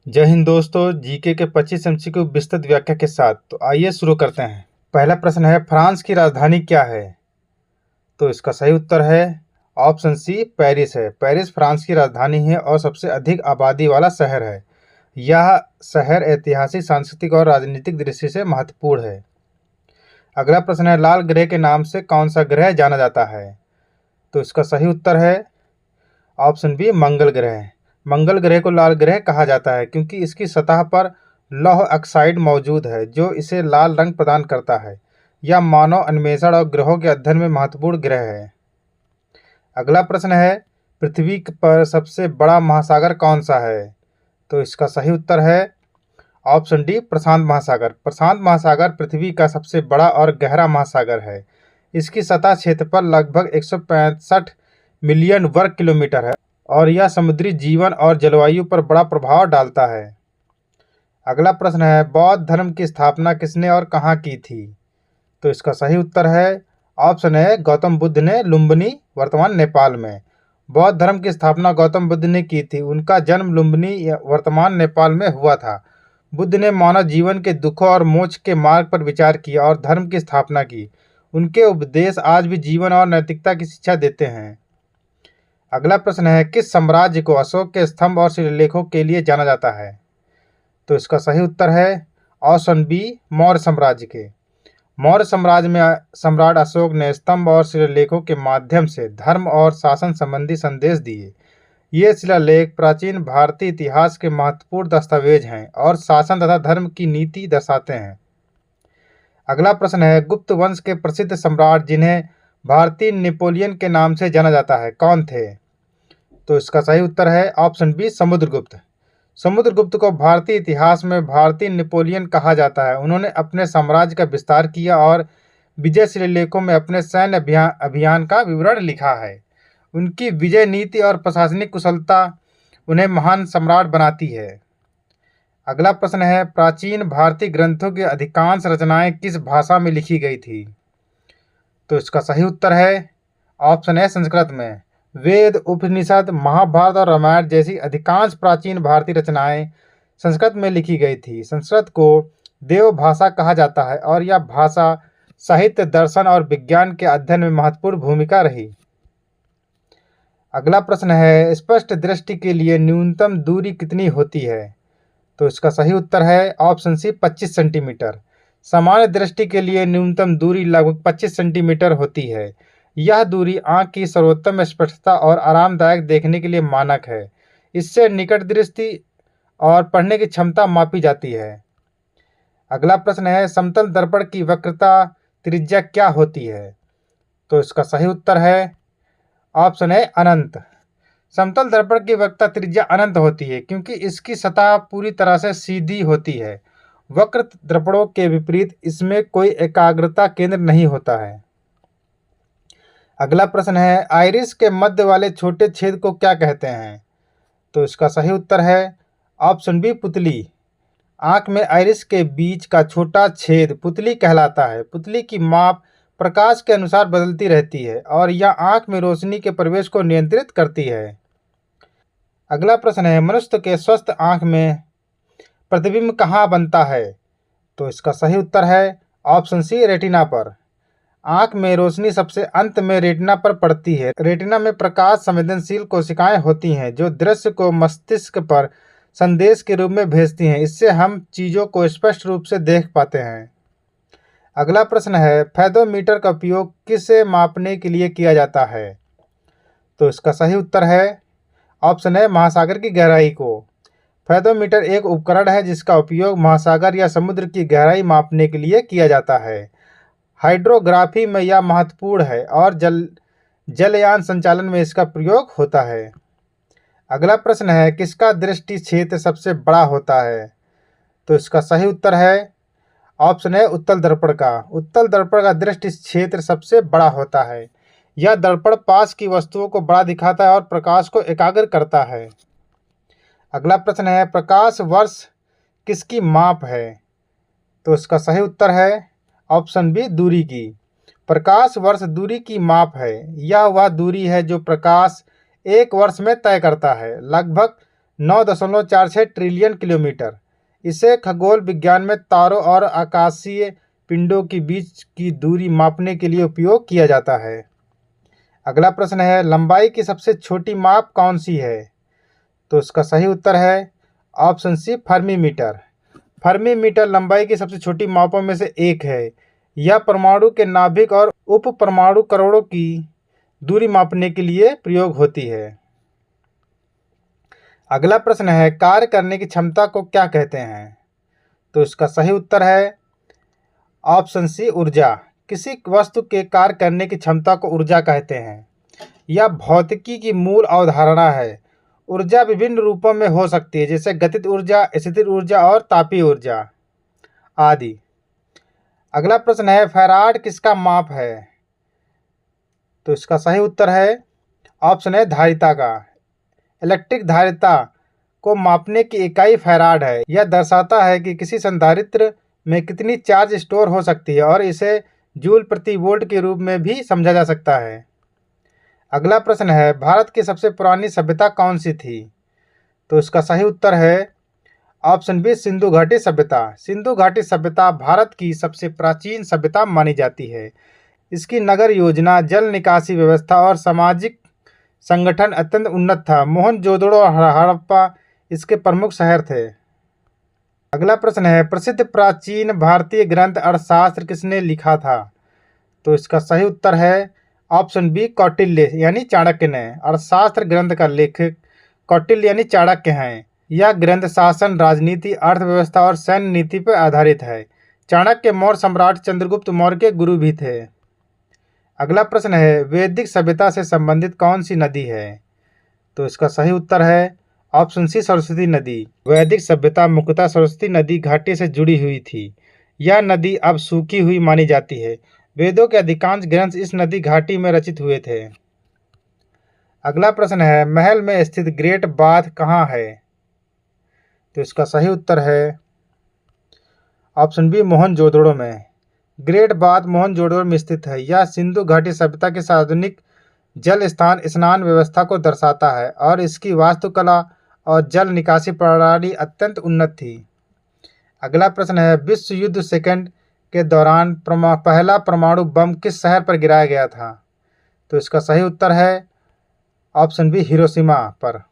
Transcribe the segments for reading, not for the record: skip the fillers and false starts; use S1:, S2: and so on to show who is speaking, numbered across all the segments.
S1: जय हिंद दोस्तों, जीके के 25 एमसीक्यू विस्तृत व्याख्या के साथ। तो आइए शुरू करते हैं। पहला प्रश्न है, फ्रांस की राजधानी क्या है? तो इसका सही उत्तर है ऑप्शन सी, पेरिस है। पेरिस फ्रांस की राजधानी है और सबसे अधिक आबादी वाला शहर है। यह शहर ऐतिहासिक, सांस्कृतिक और राजनीतिक दृष्टि से महत्वपूर्ण है। अगला प्रश्न है, लाल ग्रह के नाम से कौन सा ग्रह जाना जाता है? तो इसका सही उत्तर है ऑप्शन बी, मंगल ग्रह। मंगल ग्रह को लाल ग्रह कहा जाता है क्योंकि इसकी सतह पर लौह ऑक्साइड मौजूद है जो इसे लाल रंग प्रदान करता है। यह मानव अन्वेषण और ग्रहों के अध्ययन में महत्वपूर्ण ग्रह है। अगला प्रश्न है, पृथ्वी पर सबसे बड़ा महासागर कौन सा है? तो इसका सही उत्तर है ऑप्शन डी, प्रशांत महासागर। प्रशांत महासागर पृथ्वी का सबसे बड़ा और गहरा महासागर है। इसकी सतह क्षेत्रफल लगभग 165 मिलियन वर्ग किलोमीटर है और यह समुद्री जीवन और जलवायु पर बड़ा प्रभाव डालता है। अगला प्रश्न है, बौद्ध धर्म की स्थापना किसने और कहाँ की थी? तो इसका सही उत्तर है ऑप्शन है, गौतम बुद्ध ने लुम्बिनी, वर्तमान नेपाल में। बौद्ध धर्म की स्थापना गौतम बुद्ध ने की थी। उनका जन्म लुम्बिनी, वर्तमान नेपाल में हुआ था। बुद्ध ने मानव जीवन के दुखों और मोक्ष के मार्ग पर विचार किया और धर्म की स्थापना की। उनके उपदेश आज भी जीवन और नैतिकता की शिक्षा देते हैं। अगला प्रश्न है, किस साम्राज्य को अशोक के स्तंभ और शिलालेखों के लिए जाना जाता है? तो इसका सही उत्तर है ऑप्शन बी, मौर्य साम्राज्य के। मौर्य साम्राज्य में सम्राट अशोक ने स्तंभ और शिलालेखों के माध्यम से धर्म और शासन संबंधी संदेश दिए। ये शिलालेख प्राचीन भारतीय इतिहास के महत्वपूर्ण दस्तावेज हैं और शासन तथा धर्म की नीति दर्शाते हैं। अगला प्रश्न है, गुप्त वंश के प्रसिद्ध सम्राट जिन्हें भारतीय नेपोलियन के नाम से जाना जाता है, कौन थे? तो इसका सही उत्तर है ऑप्शन बी, समुद्रगुप्त। समुद्रगुप्त को भारतीय इतिहास में भारतीय नेपोलियन कहा जाता है। उन्होंने अपने साम्राज्य का विस्तार किया और विजय शिलालेखों में अपने सैन्य अभियान का विवरण लिखा है। उनकी विजय नीति और प्रशासनिक कुशलता उन्हें महान सम्राट बनाती है। अगला प्रश्न है, प्राचीन भारतीय ग्रंथों की अधिकांश रचनाएं किस भाषा में लिखी गई थी? तो इसका सही उत्तर है ऑप्शन है, संस्कृत में। वेद, उपनिषद, महाभारत और रामायण जैसी अधिकांश प्राचीन भारतीय रचनाएं संस्कृत में लिखी गई थी। संस्कृत को देव भाषा कहा जाता है और यह भाषा साहित्य, दर्शन और विज्ञान के अध्ययन में महत्वपूर्ण भूमिका रही। अगला प्रश्न है, स्पष्ट दृष्टि के लिए न्यूनतम दूरी कितनी होती है? तो इसका सही उत्तर है ऑप्शन सी, 25 सेंटीमीटर। सामान्य दृष्टि के लिए न्यूनतम दूरी लगभग 25 सेंटीमीटर होती है। यह दूरी आंख की सर्वोत्तम स्पष्टता और आरामदायक देखने के लिए मानक है। इससे निकट दृष्टि और पढ़ने की क्षमता मापी जाती है। अगला प्रश्न है, समतल दर्पण की वक्रता त्रिज्या क्या होती है? तो इसका सही उत्तर है ऑप्शन है, अनंत। समतल दर्पण की वक्रता त्रिज्या अनंत होती है क्योंकि इसकी सतह पूरी तरह से सीधी होती है। वक्र दर्पणों के विपरीत इसमें कोई एकाग्रता केंद्र नहीं होता है। अगला प्रश्न है, आइरिस के मध्य वाले छोटे छेद को क्या कहते हैं? तो इसका सही उत्तर है ऑप्शन बी, पुतली। आंख में आइरिस के बीच का छोटा छेद पुतली कहलाता है। पुतली की माप प्रकाश के अनुसार बदलती रहती है और यह आंख में रोशनी के प्रवेश को नियंत्रित करती है। अगला प्रश्न है, मनुष्य के स्वस्थ आंख में प्रतिबिंब कहाँ बनता है? तो इसका सही उत्तर है ऑप्शन सी, रेटिना पर। आंख में रोशनी सबसे अंत में रेटिना पर पड़ती है। रेटिना में प्रकाश संवेदनशील कोशिकाएं होती हैं जो दृश्य को मस्तिष्क पर संदेश के रूप में भेजती हैं। इससे हम चीज़ों को स्पष्ट रूप से देख पाते हैं। अगला प्रश्न है, फेदोमीटर का उपयोग किसे मापने के लिए किया जाता है? तो इसका सही उत्तर है ऑप्शन है, महासागर की गहराई को। फेदोमीटर एक उपकरण है जिसका उपयोग महासागर या समुद्र की गहराई मापने के लिए किया जाता है। हाइड्रोग्राफी में यह महत्वपूर्ण है और जलयान संचालन में इसका प्रयोग होता है। अगला प्रश्न है, किसका दृष्टि क्षेत्र सबसे बड़ा होता है? तो इसका सही उत्तर है ऑप्शन है, उत्तल दर्पण का। उत्तल दर्पण का दृष्टि क्षेत्र सबसे बड़ा होता है। यह दर्पण पास की वस्तुओं को बड़ा दिखाता है और प्रकाश को एकाग्र करता है। अगला प्रश्न है, प्रकाश वर्ष किसकी माप है? तो इसका सही उत्तर है ऑप्शन बी, दूरी की। प्रकाश वर्ष दूरी की माप है। यह वह दूरी है जो प्रकाश एक वर्ष में तय करता है। लगभग 9.46 ट्रिलियन किलोमीटर। इसे खगोल विज्ञान में तारों और आकाशीय पिंडों के बीच की दूरी मापने के लिए उपयोग किया जाता है। अगला प्रश्न है, लंबाई की सबसे छोटी माप कौन सी है? तो इसका सही उत्तर है option C, Fermi metre. Fermi metre लंबाई की सबसे छोटी मापों में से एक है। यह परमाणु के नाभिक और उप परमाणु कणों की दूरी मापने के लिए प्रयोग होती है। अगला प्रश्न है, कार्य करने की क्षमता को क्या कहते हैं? तो इसका सही उत्तर है ऑप्शन सी, ऊर्जा। किसी वस्तु के कार्य करने की क्षमता को ऊर्जा कहते हैं। यह भौतिकी की मूल अवधारणा है। ऊर्जा विभिन्न रूपों में हो सकती है, जैसे गतिज ऊर्जा, स्थिर ऊर्जा और तापीय ऊर्जा आदि। अगला प्रश्न है, फैराड किसका माप है? तो इसका सही उत्तर है ऑप्शन है, धारिता का। इलेक्ट्रिक धारिता को मापने की इकाई फैराड है। यह दर्शाता है कि किसी संधारित्र में कितनी चार्ज स्टोर हो सकती है और इसे जूल प्रति वोल्ट के रूप में भी समझा जा सकता है। अगला प्रश्न है, भारत की सबसे पुरानी सभ्यता कौन सी थी? तो इसका सही उत्तर है ऑप्शन बी, सिंधु घाटी सभ्यता। सिंधु घाटी सभ्यता भारत की सबसे प्राचीन सभ्यता मानी जाती है। इसकी नगर योजना, जल निकासी व्यवस्था और सामाजिक संगठन अत्यंत उन्नत था। मोहनजोदड़ो और हड़प्पा इसके प्रमुख शहर थे। अगला प्रश्न है, प्रसिद्ध प्राचीन भारतीय ग्रंथ अर्थशास्त्र किसने लिखा था? तो इसका सही उत्तर है ऑप्शन बी, कौटिल्य यानी चाणक्य ने। अर्थशास्त्र ग्रंथ का लेखक कौटिल्य यानी चाणक्य हैं। यह ग्रंथ शासन, राजनीति, अर्थव्यवस्था और सैन्य नीति पर आधारित है। चाणक्य मौर्य सम्राट चंद्रगुप्त मौर्य के गुरु भी थे। अगला प्रश्न है, वैदिक सभ्यता से संबंधित कौन सी नदी है? तो इसका सही उत्तर है ऑप्शन सी, सरस्वती नदी। वैदिक सभ्यता मुख्यतः सरस्वती नदी घाटी से जुड़ी हुई थी। यह नदी अब सूखी हुई मानी जाती है। वेदों के अधिकांश ग्रंथ इस नदी घाटी में रचित हुए थे। अगला प्रश्न है, महल में स्थित ग्रेट बाथ कहाँ है? तो इसका सही उत्तर है ऑप्शन बी, मोहनजोदड़ो में। ग्रेट बाथ मोहनजोदड़ो में स्थित है। यह सिंधु घाटी सभ्यता के सार्वजनिक जल स्थान स्नान व्यवस्था को दर्शाता है और इसकी वास्तुकला और जल निकासी प्रणाली अत्यंत उन्नत थी। अगला प्रश्न है, विश्व युद्ध सेकंड के दौरान पहला परमाणु बम किस शहर पर गिराया गया था? तो इसका सही उत्तर है ऑप्शन बी, हिरोशिमा पर।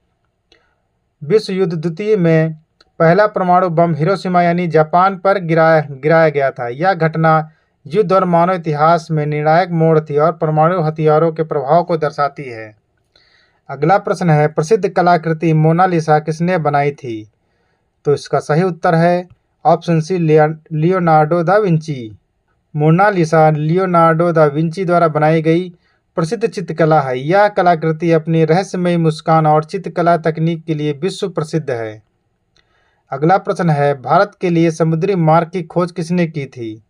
S1: विश्व युद्ध द्वितीय में पहला परमाणु बम हिरोशिमा यानी जापान पर गिराया गया था। यह घटना युद्ध और मानव इतिहास में निर्णायक मोड़ थी और परमाणु हथियारों के प्रभाव को दर्शाती है। अगला प्रश्न है, प्रसिद्ध कलाकृति मोनालिसा किसने बनाई थी? तो इसका सही उत्तर है option C, Leonardo da Vinci. Mona Lisa Leonardo da Vinci द्वारा बनाई गई प्रसिद्ध चित्रकला है। यह कलाकृति अपनी रहस्यमयी मुस्कान और चित्रकला तकनीक के लिए विश्व प्रसिद्ध है। अगला प्रश्न है, भारत के लिए समुद्री मार्ग की खोज किसने की थी?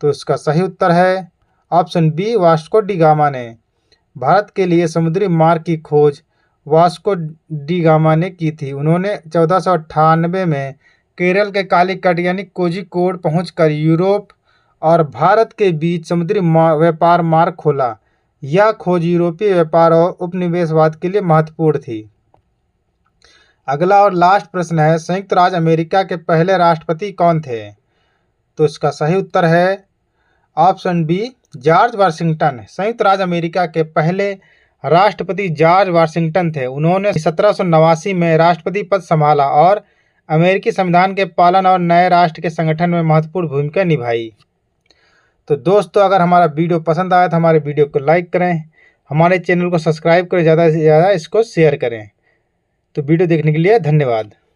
S1: तो इसका सही उत्तर है option B, Vasco da Gama ने। भारत के लिए समुद्री मार्ग की खोज वास्को डी गामा ने की थी। उन्होंने 1498 में केरल के कालीकट यानी कोझिकोड पहुंचकर यूरोप और भारत के बीच समुद्री व्यापार मार्ग खोला। यह खोज यूरोपीय व्यापार और उपनिवेशवाद के लिए महत्वपूर्ण थी। अगला और लास्ट प्रश्न है, संयुक्त राज्य अमेरिका के पहले राष्ट्रपति कौन थे? तो इसका सही उत्तर है ऑप्शन बी, जॉर्ज वाशिंगटन। संयुक्त राज्य अमेरिका के पहले राष्ट्रपति जॉर्ज वाशिंगटन थे। उन्होंने 1789 में राष्ट्रपति पद संभाला और अमेरिकी संविधान के पालन और नए राष्ट्र के संगठन में महत्वपूर्ण भूमिका निभाई। तो दोस्तों, अगर हमारा वीडियो पसंद आया तो हमारे वीडियो को लाइक करें, हमारे चैनल को सब्सक्राइब करें, ज़्यादा से ज़्यादा इसको शेयर करें। तो वीडियो देखने के लिए धन्यवाद।